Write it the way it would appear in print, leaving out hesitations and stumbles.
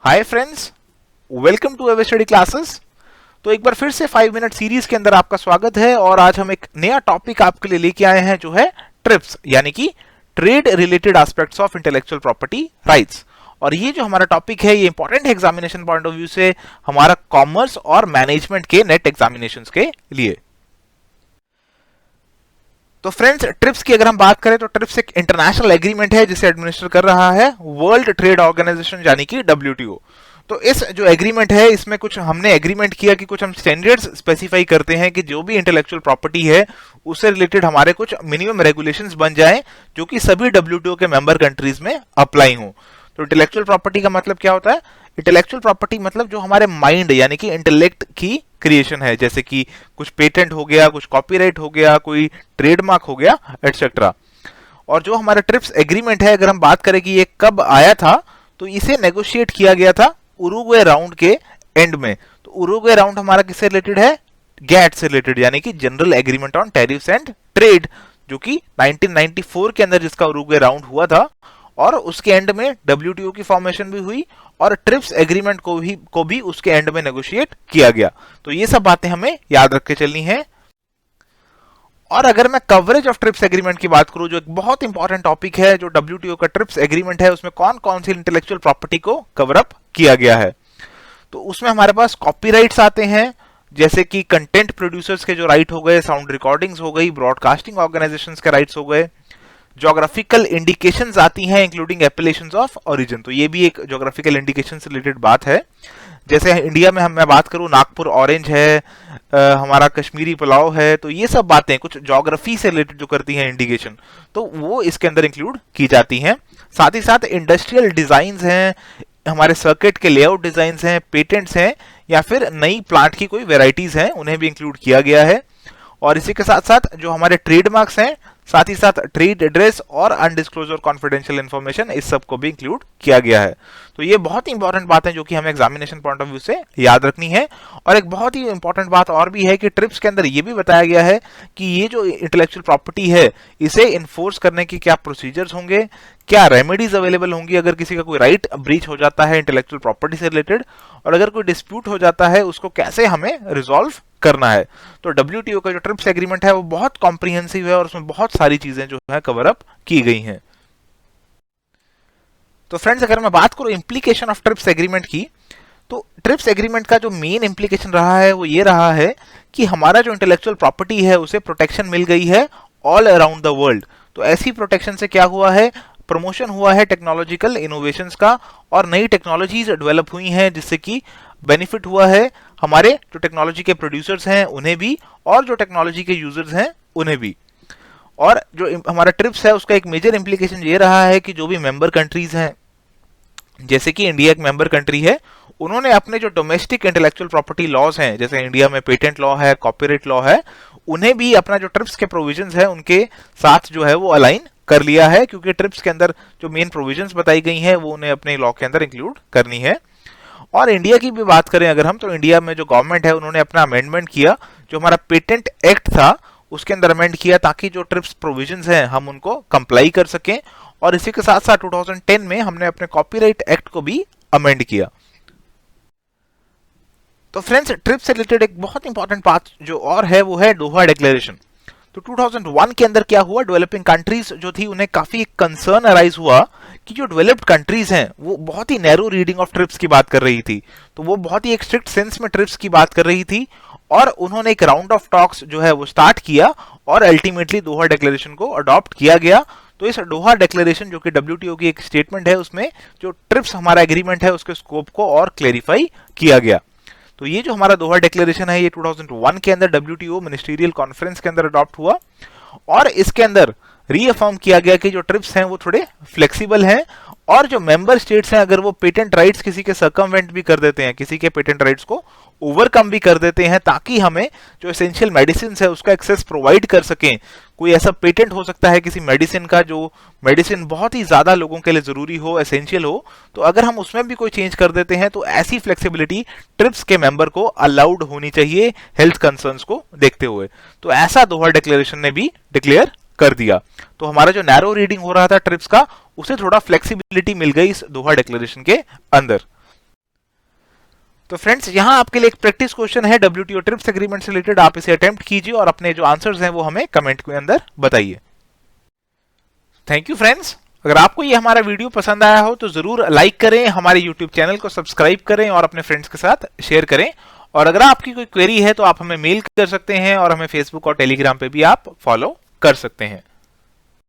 Hi friends, welcome to our study classes. तो एक बार फिर से 5 मिनट सीरीज के अंदर आपका स्वागत है और आज हम एक नया टॉपिक आपके लिए लेके आए हैं जो है ट्रिप्स यानी कि trade related aspects of intellectual property rights. और ये जो हमारा टॉपिक है ये इंपॉर्टेंट है एग्जामिनेशन पॉइंट ऑफ व्यू से, हमारा कॉमर्स और मैनेजमेंट के नेट एग्जामिनेशंस के लिए। तो फ्रेंड्स, ट्रिप्स की अगर हम बात करें तो ट्रिप्स एक इंटरनेशनल एग्रीमेंट है जिसे एडमिनिस्टर कर रहा है वर्ल्ड ट्रेड ऑर्गेनाइजेशन यानी कि WTO। तो इस जो एग्रीमेंट है इसमें कुछ हमने एग्रीमेंट किया कि कुछ हम स्टैंडर्ड्स स्पेसिफाई करते हैं कि जो भी इंटेलेक्चुअल प्रॉपर्टी है उससे रिलेटेड हमारे कुछ मिनिमम रेगुलेशंस बन जाएं जो कि सभी WTO के मेंबर कंट्रीज में अप्लाई हों। तो इंटेलेक्चुअल प्रॉपर्टी का मतलब क्या होता है? इंटेलेक्चुअल प्रॉपर्टी मतलब जो हमारे माइंड यानी कि इंटेलेक्ट की क्रिएशन है, जैसे कि कुछ पेटेंट हो गया, कुछ कॉपीराइट हो गया, कोई ट्रेडमार्क हो गया, एटसेट्रा। और जो हमारा ट्रिप्स एग्रीमेंट है अगर हम बात करें कि ये कब आया था, तो इसे नेगोशिएट किया गया था उरुग्वे राउंड के एंड में। तो उरुग्वे राउंड हमारा किससे रिलेटेड है? गैट से रिलेटेड यानी कि general agreement on tariffs and trade, जो कि 1994 के अंदर जिसका उरुग्वे राउंड हुआ था। और उसके एंड में WTO की फॉर्मेशन भी हुई और ट्रिप्स एग्रीमेंट को भी उसके एंड में नेगोशिएट किया गया। तो ये सब बातें हमें याद रख के चलनी है। और अगर मैं कवरेज ऑफ ट्रिप्स एग्रीमेंट की बात करूं, जो एक बहुत इंपॉर्टेंट टॉपिक है, जो WTO का ट्रिप्स एग्रीमेंट है उसमें कौन कौन सी इंटेलेक्चुअल प्रॉपर्टी को कवर अप किया गया है, तो उसमें हमारे पास कॉपीराइट्स आते हैं, जैसे कि कंटेंट प्रोड्यूसर्स के जो राइट हो गए, साउंड रिकॉर्डिंग्स हो गई, ब्रॉडकास्टिंग ऑर्गेनाइजेशंस के राइट्स हो गए, ज्योग्राफिकल इंडिकेशंस आती हैं इंक्लूडिंग एप्पेलेशंस ऑफ ओरिजिन। तो ये भी एक ज्योग्राफिकल इंडिकेशन से रिलेटेड बात है। जैसे इंडिया में मैं बात करूं, नागपुर ऑरेंज है, हमारा कश्मीरी पुलाव है। तो ये सब बातें कुछ ज्योग्राफी से रिलेटेड जो करती हैं इंडिकेशन, तो वो इसके अंदर इंक्लूड की जाती हैं। साथ ही साथ इंडस्ट्रियल डिजाइन्स हैं, हमारे सर्किट के लेआउट डिजाइन्स हैं, पेटेंट्स हैं, या फिर नई प्लांट की कोई वेराइटीज हैं, उन्हें भी इंक्लूड किया गया है। और इसी के साथ साथ जो हमारे ट्रेडमार्क्स हैं, साथ ही साथ ट्रेड एड्रेस और अनडिस्क्लोज्ड कॉन्फिडेंशियल इंफॉर्मेशन, इस सब को भी इंक्लूड किया गया है। तो ये बहुत ही इंपॉर्टेंट बात है जो कि हमें एग्जामिनेशन पॉइंट ऑफ व्यू से याद रखनी है। और एक बहुत ही इंपॉर्टेंट बात और भी है कि ट्रिप्स के अंदर ये भी बताया गया है कि ये जो इंटेलेक्चुअल प्रॉपर्टी है इसे इन्फोर्स करने के क्या प्रोसीजर्स होंगे, क्या रेमेडीज अवेलेबल होंगी अगर किसी का कोई राइट ब्रीच हो जाता है इंटेलेक्चुअल प्रॉपर्टी से रिलेटेड, और अगर कोई डिस्प्यूट हो जाता है उसको कैसे हमें रिजॉल्व करना है। तो WTO का जो ट्रिप्स एग्रीमेंट है वो बहुत कॉम्प्रिहेंसिव है और उसमें बहुत सारी चीजें जो है कवर अप की गई हैं। तो फ्रेंड्स, अगर मैं बात करूं इम्प्लीकेशन ऑफ ट्रिप्स एग्रीमेंट की, तो ट्रिप्स एग्रीमेंट का जो मेन इम्प्लीकेशन रहा है वो ये रहा है कि हमारा जो इंटेलेक्चुअल प्रॉपर्टी है उसे प्रोटेक्शन मिल गई है ऑल अराउंड द वर्ल्ड। तो ऐसी प्रोटेक्शन से क्या हुआ है? प्रमोशन हुआ है टेक्नोलॉजिकल इनोवेशंस का, और नई टेक्नोलॉजीज डेवलप हुई हैं जिससे कि बेनिफिट हुआ है हमारे जो टेक्नोलॉजी के प्रोड्यूसर्स हैं उन्हें भी, और जो टेक्नोलॉजी के यूजर्स हैं उन्हें भी। और जो हमारा ट्रिप्स है उसका एक मेजर इंप्लीकेशन ये रहा है कि जो भी मेंबर कंट्रीज हैं, जैसे कि इंडिया एक मेंबर कंट्री है, उन्होंने अपने जो डोमेस्टिक इंटेलेक्चुअल प्रॉपर्टी लॉज हैं, जैसे इंडिया में पेटेंट लॉ है, कॉपीराइट लॉ है, उन्हें भी अपना जो ट्रिप्स के प्रोविजंस है उनके साथ जो है वो अलाइन कर लिया है, क्योंकि ट्रिप्स के अंदर जो मेन प्रोविजंस बताई गई हैं वो उन्हें अपने लॉ के अंदर इंक्लूड करनी है। और इंडिया की भी बात करें अगर हम, तो इंडिया में जो गवर्नमेंट है उन्होंने अपना अमेंडमेंट किया, जो हमारा पेटेंट एक्ट था उसके अंदर अमेंड किया ताकि जो ट्रिप्स प्रोविजंस हैं हम उनको कंप्लाई कर सकें। और इसी के साथ साथ 2010 में हमने अपने कॉपीराइट एक्ट को भी अमेंड किया। तो फ्रेंड्स, ट्रिप्स से रिलेटेड एक बहुत इंपॉर्टेंट बात जो और है वो है दोहा डिक्लेरेशन। तो 2001 के अंदर क्या हुआ, डेवलपिंग कंट्रीज जो थी उन्हें काफी कंसर्न अराइज हुआ कि जो डेवलप्ड कंट्रीज हैं वो बहुत ही नैरो रीडिंग ऑफ ट्रिप्स की बात कर रही थी। तो वो बहुत ही एक स्ट्रिक्ट सेंस में ट्रिप्स की बात कर रही थी, और उन्होंने एक राउंड ऑफ टॉक्स जो है वो स्टार्ट किया और अल्टीमेटली दोहा डिक्लेरेशन को अडॉप्ट किया गया। तो इस दोहा डिक्लेरेशन जो कि WTO की एक स्टेटमेंट है, उसमें जो ट्रिप्स हमारा एग्रीमेंट है उसके स्कोप को और क्लेरिफाई किया गया। तो ये जो हमारा दोहा डिक्लेरेशन है ये 2001 के अंदर WTO मिनिस्टीरियल कॉन्फ्रेंस के अंदर अडॉप्ट हुआ, और इसके अंदर रीअफर्म किया गया कि जो ट्रिप्स हैं वो थोड़े फ्लेक्सिबल हैं, और जो मेंबर स्टेट्स हैं अगर वो पेटेंट राइट्स किसी के सर्कमवेंट भी कर देते हैं, किसी के पेटेंट राइट्स को ओवरकम भी कर देते हैं, ताकि हमें जो एसेंशियल मेडिसिन है उसका एक्सेस प्रोवाइड कर सकें। कोई ऐसा पेटेंट हो सकता है किसी मेडिसिन का जो मेडिसिन बहुत ही ज्यादा लोगों के लिए जरूरी हो, एसेंशियल हो, तो अगर हम उसमें भी कोई चेंज कर देते हैं तो ऐसी फ्लेक्सिबिलिटी ट्रिप्स के मेंबर को अलाउड होनी चाहिए हेल्थ कंसर्न्स को देखते हुए। तो ऐसा दोहा डिक्लेरेशन ने भी डिक्लेयर कर दिया। तो हमारा जो नैरो रीडिंग हो रहा था ट्रिप्स का, उसे थोड़ा फ्लेक्सिबिलिटी मिल गई इस दोहा डिक्लेरेशन के अंदर। तो फ्रेंड्स यहाँ आपके लिए एक प्रैक्टिस क्वेश्चन है WTO ट्रिप्स एग्रीमेंट से रिलेटेड, आप इसे अटेम्प्ट कीजिए और अपने जो आंसर्स हैं वो हमें कमेंट के अंदर बताइए। Thank you friends. अगर आपको ये हमारा वीडियो पसंद आया हो तो जरूर लाइक करें, हमारे यूट्यूब चैनल को सब्सक्राइब करें और अपने फ्रेंड्स के साथ शेयर करें। और अगर आपकी कोई क्वेरी है तो आप हमें मेल कर सकते हैं और हमें फेसबुक और टेलीग्राम पे भी आप फॉलो कर सकते हैं।